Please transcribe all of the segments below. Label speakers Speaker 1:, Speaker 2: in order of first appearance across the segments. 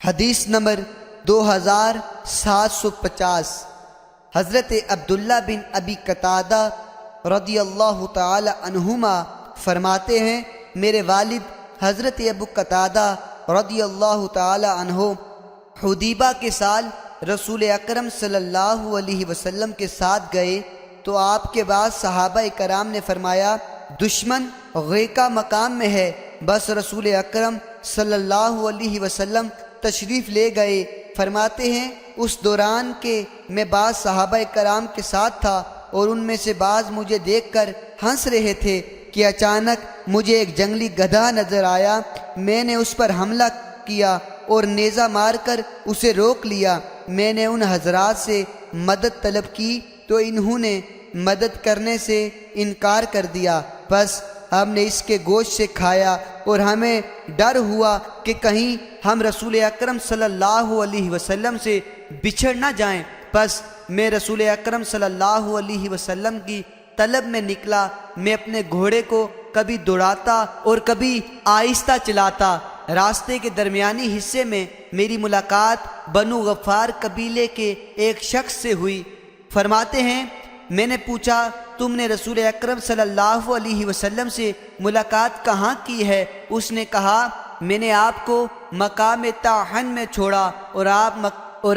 Speaker 1: حدیث نمبر 2750 حضرت عبداللہ بن ابی قتادہ رضی اللہ تعالی عنہما فرماتے ہیں، میرے والد حضرت ابو قتادہ رضی اللہ تعالی عنہ حدیبہ کے سال رسول اکرم صلی اللہ علیہ وسلم کے ساتھ گئے تو آپ کے بعد صحابہ کرام نے فرمایا، دشمن غیقہ مقام میں ہے، بس رسول اکرم صلی اللہ علیہ وسلم تشریف لے گئے۔ فرماتے ہیں اس دوران کہ میں بعض صحابہ کرام کے ساتھ تھا اور ان میں سے بعض مجھے دیکھ کر ہنس رہے تھے کہ اچانک مجھے ایک جنگلی گدھا نظر آیا۔ میں نے اس پر حملہ کیا اور نیزہ مار کر اسے روک لیا۔ میں نے ان حضرات سے مدد طلب کی تو انہوں نے مدد کرنے سے انکار کر دیا، بس ہم نے اس کے گوشت سے کھایا اور ہمیں ڈر ہوا کہ کہیں ہم رسول اکرم صلی اللہ علیہ وسلم سے بچھڑ نہ جائیں، بس میں رسول اکرم صلی اللہ علیہ وسلم کی طلب میں نکلا۔ میں اپنے گھوڑے کو کبھی دوڑاتا اور کبھی آہستہ چلاتا۔ راستے کے درمیانی حصے میں میری ملاقات بنو غفار قبیلے کے ایک شخص سے ہوئی۔ فرماتے ہیں میں نے پوچھا، تم نے رسول اکرم صلی اللہ علیہ وسلم سے ملاقات کہاں کی ہے؟ اس نے کہا، میں نے آپ کو مقام طاحن میں چھوڑا اور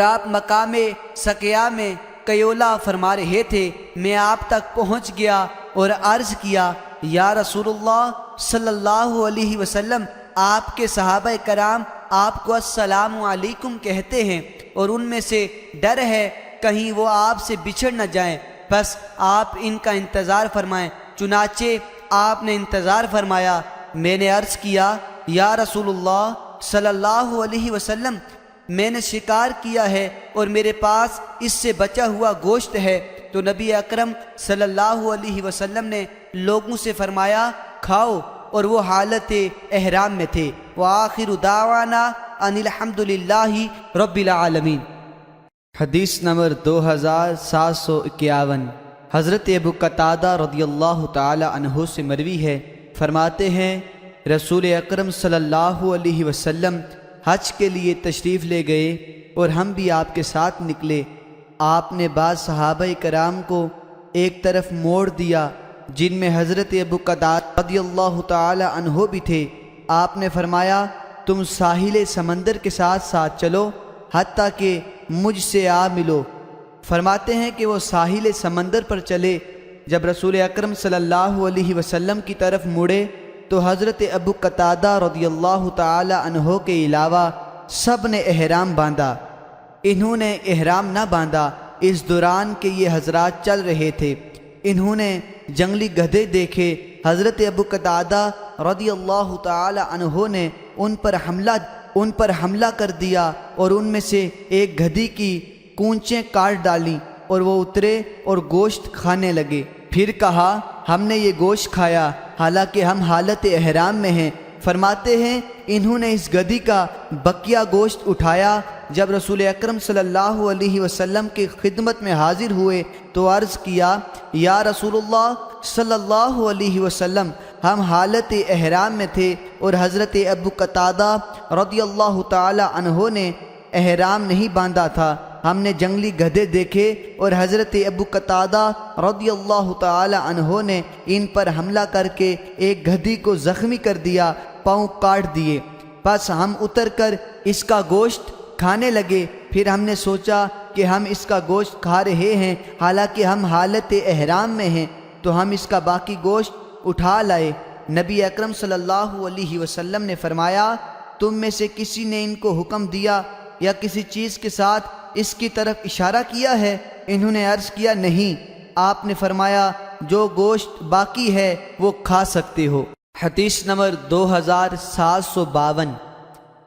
Speaker 1: آپ مقام سقیا میں قیولہ فرما رہے تھے۔ میں آپ تک پہنچ گیا اور عرض کیا، یا رسول اللہ صلی اللہ علیہ وسلم، آپ کے صحابہ کرام آپ کو السلام علیکم کہتے ہیں اور ان میں سے ڈر ہے کہیں وہ آپ سے بچھڑ نہ جائیں، بس آپ ان کا انتظار فرمائیں۔ چنانچہ آپ نے انتظار فرمایا۔ میں نے عرض کیا، یا رسول اللہ صلی اللہ علیہ وسلم، میں نے شکار کیا ہے اور میرے پاس اس سے بچا ہوا گوشت ہے۔ تو نبی اکرم صلی اللہ علیہ وسلم نے لوگوں سے فرمایا، کھاؤ، اور وہ حالت احرام میں تھے۔ وآخر دعوانا ان الحمد للہ رب العالمین۔
Speaker 2: حدیث نمبر 2751 حضرت ابو قتادہ رضی اللہ تعالی عنہ سے مروی ہے، فرماتے ہیں رسول اکرم صلی اللہ علیہ وسلم حج کے لیے تشریف لے گئے اور ہم بھی آپ کے ساتھ نکلے۔ آپ نے بعض صحابہ کرام کو ایک طرف موڑ دیا جن میں حضرت ابو قتادہ رضی اللہ تعالی عنہ بھی تھے۔ آپ نے فرمایا، تم ساحل سمندر کے ساتھ ساتھ چلو حتیٰ کہ مجھ سے آ ملو۔ فرماتے ہیں کہ وہ ساحل سمندر پر چلے۔ جب رسول اکرم صلی اللہ علیہ وسلم کی طرف مڑے تو حضرت ابو قتادہ رضی اللہ تعالی عنہ کے علاوہ سب نے احرام باندھا۔ انہوں نے احرام نہ باندھا اس دوران کہ یہ حضرات چل رہے تھے۔ انہوں نے جنگلی گدھے دیکھے۔ حضرت ابو قتادہ رضی اللہ تعالی عنہ نے ان پر حملہ کر دیا اور ان میں سے ایک گدھی کی کونچیں کاٹ ڈالیں اور وہ اترے اور گوشت کھانے لگے۔ پھر کہا، ہم نے یہ گوشت کھایا حالانکہ ہم حالت احرام میں ہیں۔ فرماتے ہیں انہوں نے اس گدھی کا بقیہ گوشت اٹھایا۔ جب رسول اکرم صلی اللہ علیہ وسلم کی خدمت میں حاضر ہوئے تو عرض کیا، یا رسول اللہ صلی اللہ علیہ وسلم، ہم حالت احرام میں تھے اور حضرت ابو قتادہ رضی اللہ تعالی عنہ نے احرام نہیں باندھا تھا۔ ہم نے جنگلی گدھے دیکھے اور حضرت ابو قتادہ رضی اللہ تعالی عنہ نے ان پر حملہ کر کے ایک گدھی کو زخمی کر دیا، پاؤں کاٹ دیے۔ پس ہم اتر کر اس کا گوشت کھانے لگے۔ پھر ہم نے سوچا کہ ہم اس کا گوشت کھا رہے ہیں حالانکہ ہم حالت احرام میں ہیں، تو ہم اس کا باقی گوشت اٹھا لائے۔ نبی اکرم صلی اللہ علیہ وسلم نے فرمایا، تم میں سے کسی نے ان کو حکم دیا یا کسی چیز کے ساتھ اس کی طرف اشارہ کیا ہے؟ انہوں نے عرض کیا، نہیں۔ آپ نے فرمایا، جو گوشت باقی ہے وہ کھا سکتے ہو۔
Speaker 1: حدیث نمبر 2752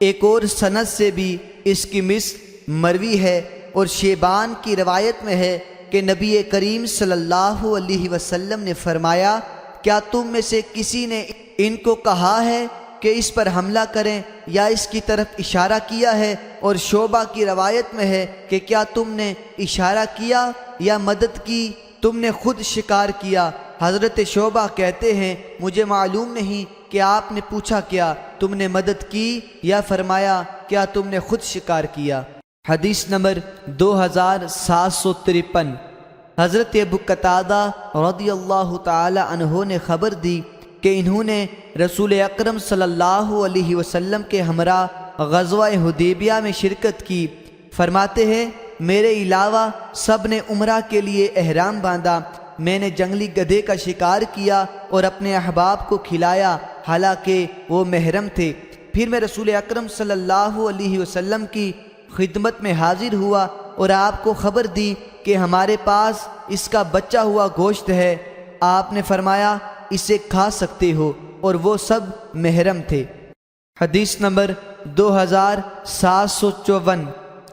Speaker 1: ایک اور سند سے بھی اس کی مثل مروی ہے اور شیبان کی روایت میں ہے کہ نبی کریم صلی اللہ علیہ وسلم نے فرمایا، کیا تم میں سے کسی نے ان کو کہا ہے کہ اس پر حملہ کریں یا اس کی طرف اشارہ کیا ہے؟ اور شعبہ کی روایت میں ہے کہ کیا تم نے اشارہ کیا یا مدد کی، تم نے خود شکار کیا؟ حضرت شعبہ کہتے ہیں، مجھے معلوم نہیں کہ
Speaker 2: کہ آپ نے پوچھا کیا تم نے مدد کی یا فرمایا کیا تم نے خود شکار کیا؟ حدیث نمبر 2753۔ حضرت ابو قتادہ رضی اللہ تعالی عنہ نے خبر دی کہ انہوں نے رسول اکرم صلی اللہ علیہ وسلم کے ہمراہ غزوہ حدیبیہ میں شرکت کی۔ فرماتے ہیں میرے علاوہ سب نے عمرہ کے لیے احرام باندھا، میں نے جنگلی گدھے کا شکار کیا اور اپنے احباب کو کھلایا حالانکہ وہ محرم تھے۔ پھر میں رسول اکرم صلی اللہ علیہ وسلم کی خدمت میں حاضر ہوا اور آپ کو خبر دی کہ ہمارے پاس اس کا بچا ہوا گوشت ہے۔ آپ نے فرمایا اسے کھا سکتے ہو، اور وہ سب محرم تھے۔ حدیث نمبر 2754۔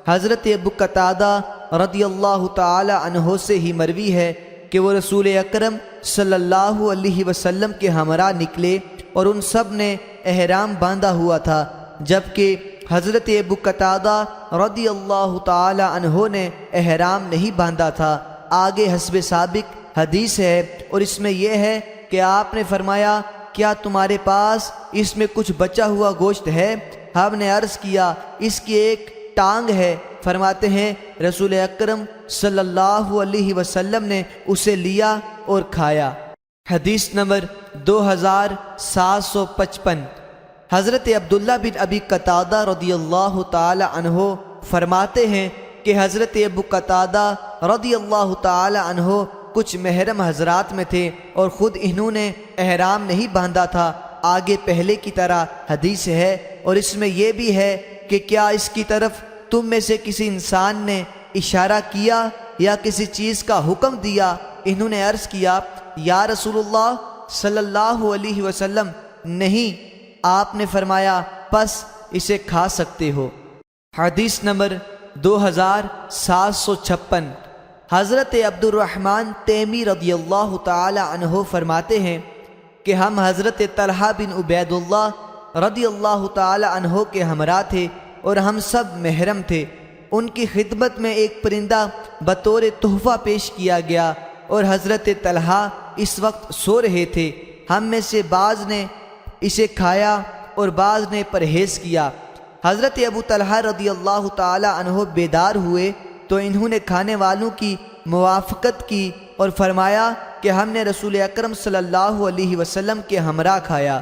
Speaker 2: حضرت ابو قتادہ رضی اللہ تعالی عنہ سے ہی مروی ہے کہ وہ رسول اکرم صلی اللہ علیہ وسلم کے ہمراہ نکلے اور ان سب نے احرام باندھا ہوا تھا، جبکہ حضرت ابو قتادہ رضی اللہ تعالی عنہ نے احرام نہیں باندھا تھا۔ آگے حسب سابق حدیث ہے اور اس میں یہ ہے کہ آپ نے فرمایا کیا تمہارے پاس اس میں کچھ بچا ہوا گوشت ہے؟ ہم نے عرض کیا اس کی ایک ٹانگ ہے۔ فرماتے ہیں رسول اکرم صلی اللہ علیہ وسلم نے اسے لیا اور کھایا۔ حدیث نمبر 2755۔ حضرت عبداللہ بن ابی قتادہ رضی اللہ تعالی عنہ فرماتے ہیں کہ حضرت ابو قتادہ رضی اللہ تعالی عنہ کچھ محرم حضرات میں تھے اور خود انہوں نے احرام نہیں باندھا تھا۔ آگے پہلے کی طرح حدیث ہے اور اس میں یہ بھی ہے کہ کیا اس کی طرف تم میں سے کسی انسان نے اشارہ کیا یا کسی چیز کا حکم دیا؟ انہوں نے عرض کیا یا رسول اللہ صلی اللہ علیہ وسلم نہیں۔ آپ نے فرمایا پس اسے کھا سکتے ہو۔ حدیث نمبر 2756۔ حضرت عبد الرحمن تیمی رضی اللہ تعالی عنہ فرماتے ہیں کہ ہم حضرت طلحہ بن عبید اللہ رضی اللہ تعالی عنہ کے ہمراہ تھے اور ہم سب محرم تھے۔ ان کی خدمت میں ایک پرندہ بطور تحفہ پیش کیا گیا اور حضرت طلحہ اس وقت سو رہے تھے۔ ہم میں سے بعض نے اسے کھایا اور بعض نے پرہیز کیا۔ حضرت ابو طلحہ رضی اللہ تعالی عنہ بیدار ہوئے تو انہوں نے کھانے والوں کی موافقت کی اور فرمایا کہ ہم نے رسول اکرم صلی اللہ علیہ وسلم کے ہمراہ کھایا۔